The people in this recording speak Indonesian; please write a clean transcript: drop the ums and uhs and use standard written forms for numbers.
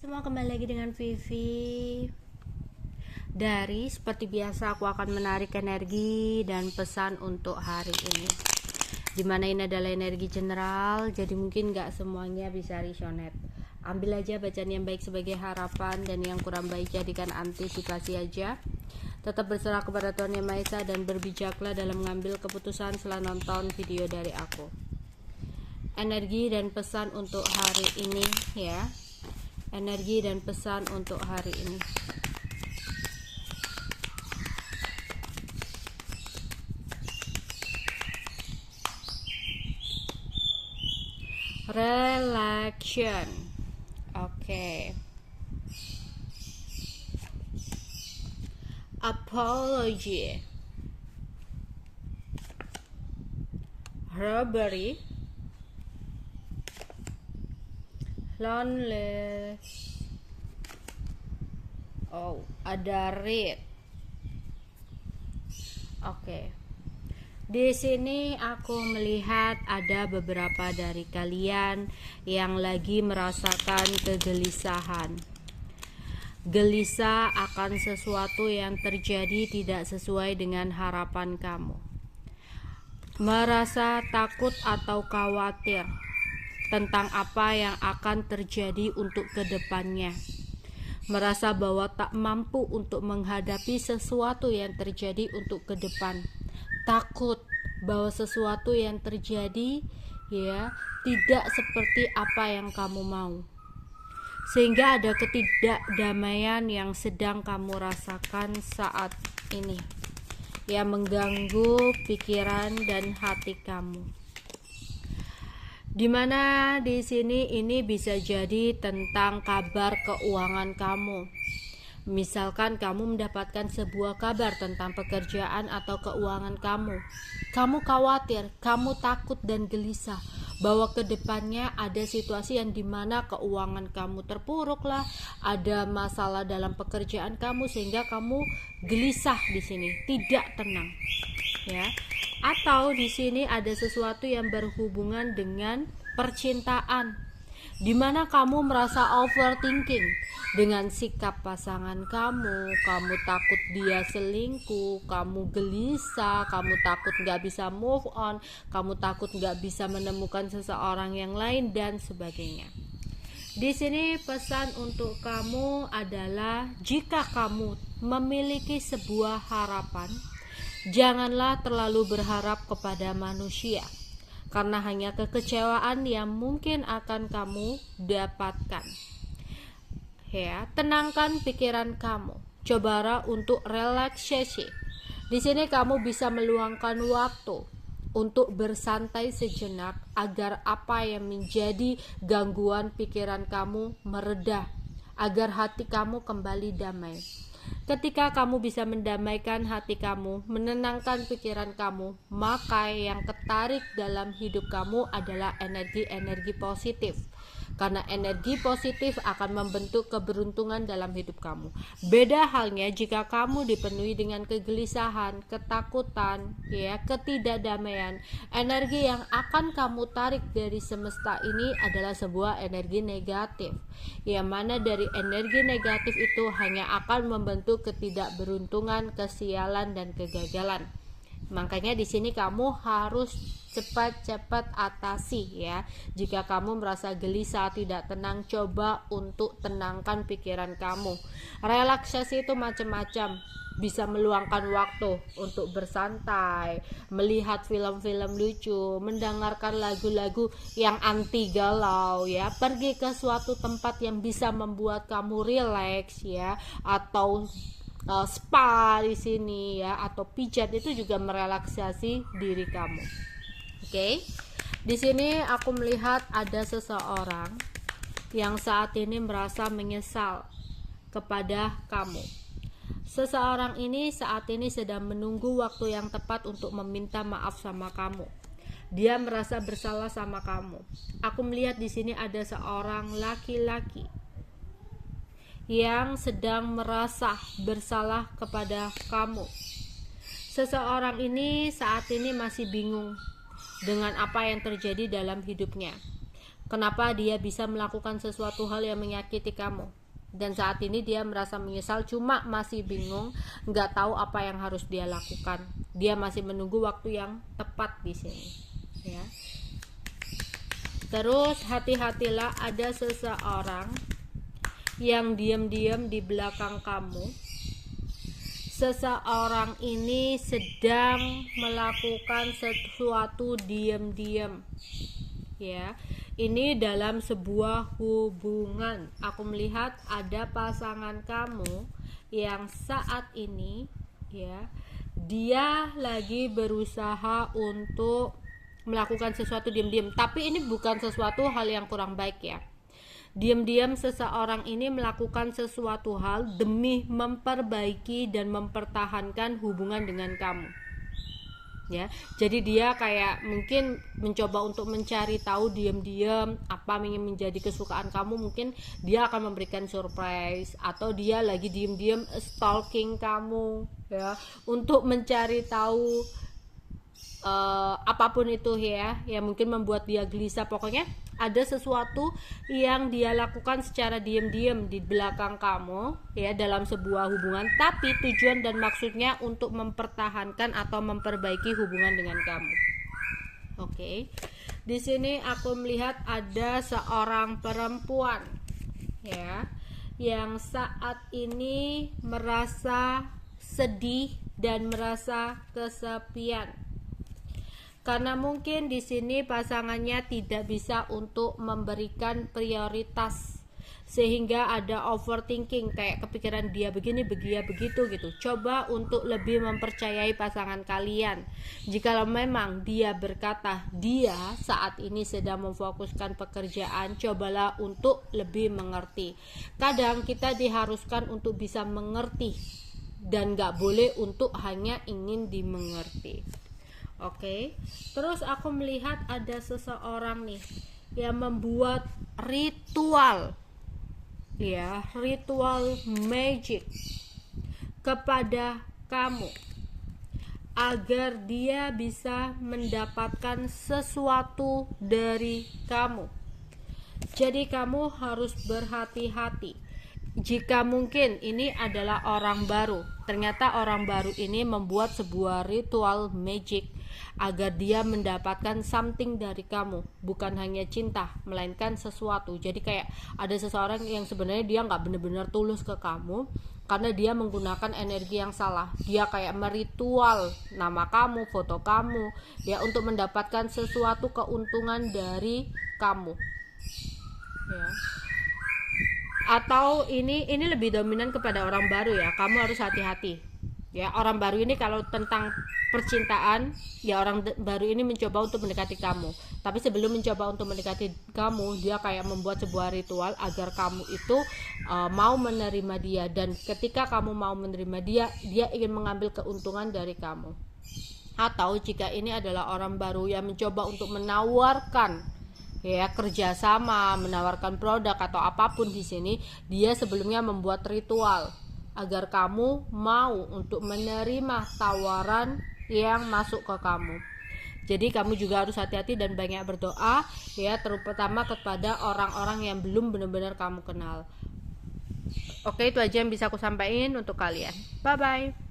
Semua kembali lagi dengan Vivi. Seperti biasa aku akan menarik energi dan pesan untuk hari ini. Dimana ini adalah energi general, jadi mungkin gak semuanya bisa resonate. Ambil aja bacaan yang baik sebagai harapan, dan yang kurang baik jadikan antisipasi aja. Tetap berserah kepada Tuhan Yang Maha Esa dan berbijaklah dalam mengambil keputusan setelah nonton video dari aku. Energi dan pesan untuk hari ini ya. Energi dan pesan untuk hari ini. Relaxation. Oke. Apology. Robbery. Lonely. Ada read. Oke. Di sini aku melihat ada beberapa dari kalian yang lagi merasakan kegelisahan. Gelisah akan sesuatu yang terjadi tidak sesuai dengan harapan kamu. Merasa takut atau khawatir tentang apa yang akan terjadi untuk kedepannya. Merasa bahwa tak mampu untuk menghadapi sesuatu yang terjadi untuk ke depan. Takut bahwa sesuatu yang terjadi tidak seperti apa yang kamu mau. Sehingga ada ketidakdamaian yang sedang kamu rasakan saat ini, yang mengganggu pikiran dan hati kamu. Dimana di sini ini bisa jadi tentang kabar keuangan kamu. Misalkan kamu mendapatkan sebuah kabar tentang pekerjaan atau keuangan kamu. Kamu khawatir, kamu takut dan gelisah bahwa kedepannya ada situasi yang dimana keuangan kamu terpuruk lah, ada masalah dalam pekerjaan kamu sehingga kamu gelisah di sini, tidak tenang, ya. Atau di sini ada sesuatu yang berhubungan dengan percintaan, di mana kamu merasa overthinking dengan sikap pasangan kamu takut dia selingkuh, kamu gelisah, kamu takut gak bisa move on, kamu takut gak bisa menemukan seseorang yang lain dan sebagainya. Di sini pesan untuk kamu adalah jika kamu memiliki sebuah harapan, janganlah terlalu berharap kepada manusia, karena hanya kekecewaan yang mungkin akan kamu dapatkan. Ya, tenangkan pikiran kamu. Cobalah untuk relaksasi. Di sini kamu bisa meluangkan waktu untuk bersantai sejenak agar apa yang menjadi gangguan pikiran kamu mereda, agar hati kamu kembali damai. Ketika kamu bisa mendamaikan hati kamu, menenangkan pikiran kamu, maka yang ketarik dalam hidup kamu adalah energi-energi positif. Karena energi positif akan membentuk keberuntungan dalam hidup kamu. Beda halnya jika kamu dipenuhi dengan kegelisahan, ketakutan, ketidakdamaian. Energi yang akan kamu tarik dari semesta ini adalah sebuah energi negatif. Yang mana dari energi negatif itu hanya akan membentuk ketidakberuntungan, kesialan dan kegagalan. Makanya di sini kamu harus cepat-cepat atasi ya. Jika kamu merasa gelisah, tidak tenang, coba untuk tenangkan pikiran kamu. Relaksasi itu macam-macam. Bisa meluangkan waktu untuk bersantai, melihat film-film lucu, mendengarkan lagu-lagu yang anti galau ya. Pergi ke suatu tempat yang bisa membuat kamu rileks ya, atau spa di sini ya, atau pijat, itu juga merelaksasi diri kamu. Oke. Di sini aku melihat ada seseorang yang saat ini merasa menyesal kepada kamu. Seseorang ini saat ini sedang menunggu waktu yang tepat untuk meminta maaf sama kamu. Dia merasa bersalah sama kamu. Aku melihat di sini ada seorang laki-laki yang sedang merasa bersalah kepada kamu. Seseorang ini saat ini masih bingung dengan apa yang terjadi dalam hidupnya. kenapa dia bisa melakukan sesuatu hal yang menyakiti kamu. Dan saat ini dia merasa menyesal, cuma masih bingung, nggak tahu apa yang harus dia lakukan. Dia masih menunggu waktu yang tepat di sini, ya. Terus hati-hatilah, ada seseorang yang diam-diam di belakang kamu. Seseorang ini sedang melakukan sesuatu diam-diam, ya. Ini dalam sebuah hubungan. Aku melihat ada pasangan kamu yang saat ini, ya, dia lagi berusaha untuk melakukan sesuatu diam-diam. Tapi ini bukan sesuatu hal yang kurang baik, ya. Diam-diam seseorang ini melakukan sesuatu hal demi memperbaiki dan mempertahankan hubungan dengan kamu, ya. Jadi dia kayak mungkin mencoba untuk mencari tahu diam-diam apa yang menjadi kesukaan kamu. Mungkin dia akan memberikan surprise, atau dia lagi diam-diam stalking kamu, ya, untuk mencari tahu apapun itu, ya, yang mungkin membuat dia gelisah. Pokoknya ada sesuatu yang dia lakukan secara diam-diam di belakang kamu, ya, dalam sebuah hubungan, tapi tujuan dan maksudnya untuk mempertahankan atau memperbaiki hubungan dengan kamu. Oke. Di sini aku melihat ada seorang perempuan, ya, yang saat ini merasa sedih dan merasa kesepian. Karena mungkin di sini pasangannya tidak bisa untuk memberikan prioritas, sehingga ada overthinking, kayak kepikiran dia begini, dia begitu gitu. Coba untuk lebih mempercayai pasangan kalian. Jikalau memang dia berkata dia saat ini sedang memfokuskan pekerjaan, cobalah untuk lebih mengerti. Kadang kita diharuskan untuk bisa mengerti dan gak boleh untuk hanya ingin dimengerti. Oke. Terus aku melihat ada seseorang nih yang membuat ritual, ya, ritual magic kepada kamu agar dia bisa mendapatkan sesuatu dari kamu. Jadi kamu harus berhati-hati. Jika mungkin ini adalah orang baru, ternyata orang baru ini membuat sebuah ritual magic agar dia mendapatkan something dari kamu, bukan hanya cinta, melainkan sesuatu. Jadi kayak ada seseorang yang sebenarnya dia nggak benar-benar tulus ke kamu, karena dia menggunakan energi yang salah. Dia kayak meritual nama kamu, foto kamu, ya, untuk mendapatkan sesuatu keuntungan dari kamu, ya. Atau ini lebih dominan kepada orang baru, ya. Kamu harus hati-hati, ya. Orang baru ini kalau tentang percintaan, ya, orang baru ini mencoba untuk mendekati kamu. Tapi sebelum mencoba untuk mendekati kamu, dia kayak membuat sebuah ritual agar kamu itu mau menerima dia. Dan ketika kamu mau menerima dia, dia ingin mengambil keuntungan dari kamu. Atau jika ini adalah orang baru yang mencoba untuk menawarkan, ya, kerjasama, menawarkan produk atau apapun di sini, dia sebelumnya membuat ritual agar kamu mau untuk menerima tawaran yang masuk ke kamu. Jadi kamu juga harus hati-hati dan banyak berdoa, ya, terutama kepada orang-orang yang belum benar-benar kamu kenal. Oke, itu aja yang bisa aku sampaikan untuk kalian. Bye bye.